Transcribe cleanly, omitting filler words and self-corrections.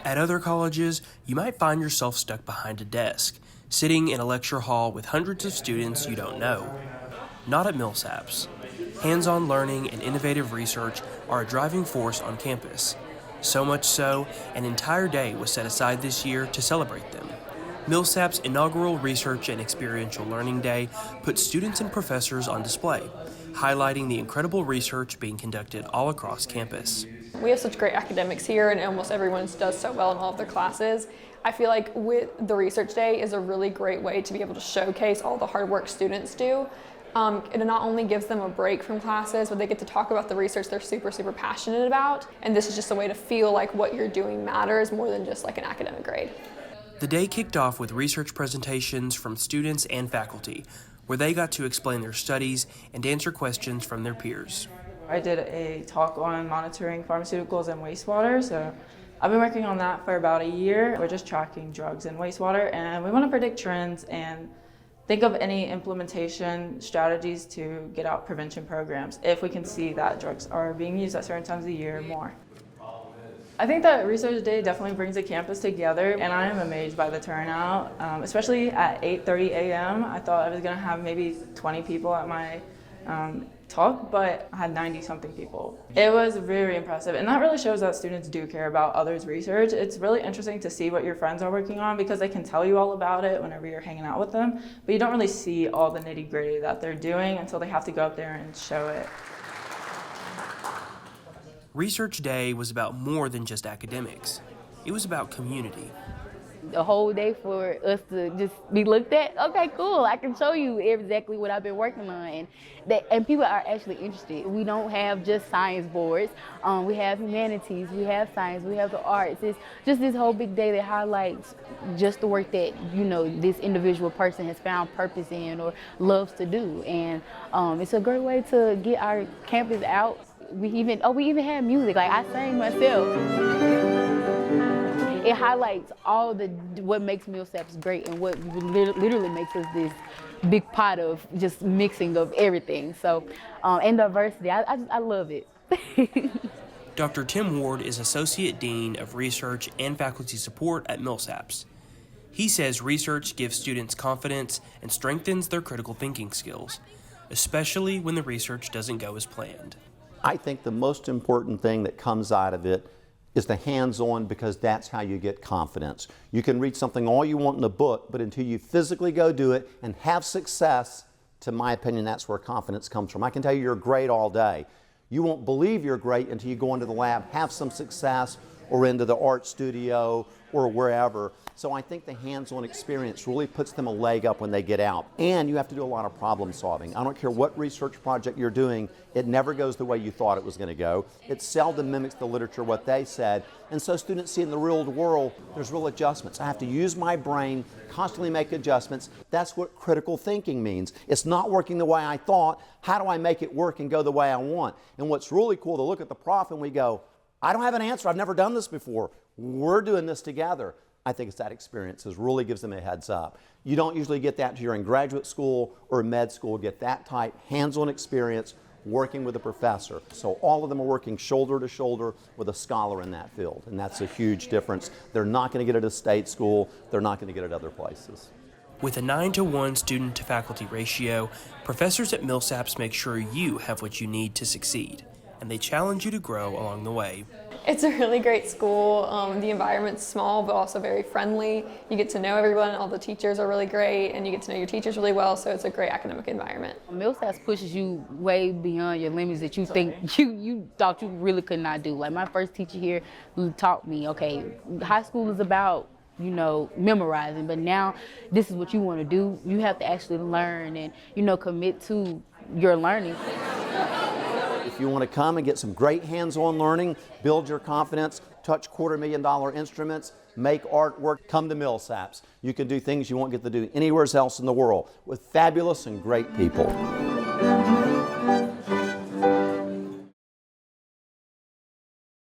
At other colleges, you might find yourself stuck behind a desk, sitting in a lecture hall with hundreds of students you don't know. Not at Millsaps. Hands-on learning and innovative research are a driving force on campus. So much so, an entire day was set aside this year to celebrate them. Millsaps' Inaugural Research and Experiential Learning Day puts students and professors on display, highlighting the incredible research being conducted all across campus. We have such great academics here, and almost everyone does so well in all of their classes. I feel like with the Research Day is a really great way to be able to showcase all the hard work students do. It not only gives them a break from classes, but they get to talk about the research they're super passionate about. And this is just a way to feel like what you're doing matters more than just like an academic grade. The day kicked off with research presentations from students and faculty, where they got to explain their studies and answer questions from their peers. I did a talk on monitoring pharmaceuticals and wastewater, so I've been working on that for about a year. We're just tracking drugs in wastewater, and we want to predict trends and think of any implementation strategies to get out prevention programs if we can see that drugs are being used at certain times of the year more. I think that Research Day definitely brings the campus together, and I am amazed by the turnout, especially at 8:30 a.m. I thought I was going to have maybe 20 people at my talk, but I had 90-something people. It was very impressive, and that really shows that students do care about others' research. It's really interesting to see what your friends are working on because they can tell you all about it whenever you're hanging out with them, but you don't really see all the nitty-gritty that they're doing until they have to go up there and show it. Research Day was about more than just academics. It was about community. A whole day for us to just be looked at. Okay, cool. I can show you exactly what I've been working on, and people are actually interested. We don't have just science boards. We have humanities. We have science. We have the arts. It's just this whole big day that highlights just the work that this individual person has found purpose in or loves to do, and it's a great way to get our campus out. We even had music. Like I sang myself. It highlights all what makes Millsaps great and what literally makes us this big pot of just mixing of everything. So, and diversity, I love it. Dr. Tim Ward is Associate Dean of Research and Faculty Support at Millsaps. He says research gives students confidence and strengthens their critical thinking skills, especially when the research doesn't go as planned. I think the most important thing that comes out of it is the hands-on, because that's how you get confidence. You can read something all you want in a book, but until you physically go do it and have success, to my opinion, that's where confidence comes from. I can tell you you're great all day. You won't believe you're great until you go into the lab, have some success, or into the art studio, or wherever. So I think the hands-on experience really puts them a leg up when they get out. And you have to do a lot of problem solving. I don't care what research project you're doing, it never goes the way you thought it was going to go. It seldom mimics the literature, what they said. And so students see in the real world, there's real adjustments. I have to use my brain, constantly make adjustments. That's what critical thinking means. It's not working the way I thought. How do I make it work and go the way I want? And what's really cool to look at the prof and we go, I don't have an answer. I've never done this before. We're doing this together. I think it's that experience that really gives them a heads up. You don't usually get that until you're in graduate school or med school, get that type hands-on experience working with a professor. So all of them are working shoulder to shoulder with a scholar in that field, and that's a huge difference. They're not going to get it at a state school. They're not going to get it at other places. With a 9-to-1 student-to-faculty ratio, professors at Millsaps make sure you have what you need to succeed, and they challenge you to grow along the way. It's a really great school. The environment's small but also very friendly. You get to know everyone, all the teachers are really great, and you get to know your teachers really well, so it's a great academic environment. Millsaps pushes you way beyond your limits that you think you thought you really could not do. Like my first teacher here taught me, okay, high school is about memorizing, but now this is what you want to do. You have to actually learn and commit to your learning. If you want to come and get some great hands-on learning, build your confidence, touch $250,000 instruments, make artwork, come to Millsaps. You can do things you won't get to do anywhere else in the world with fabulous and great people.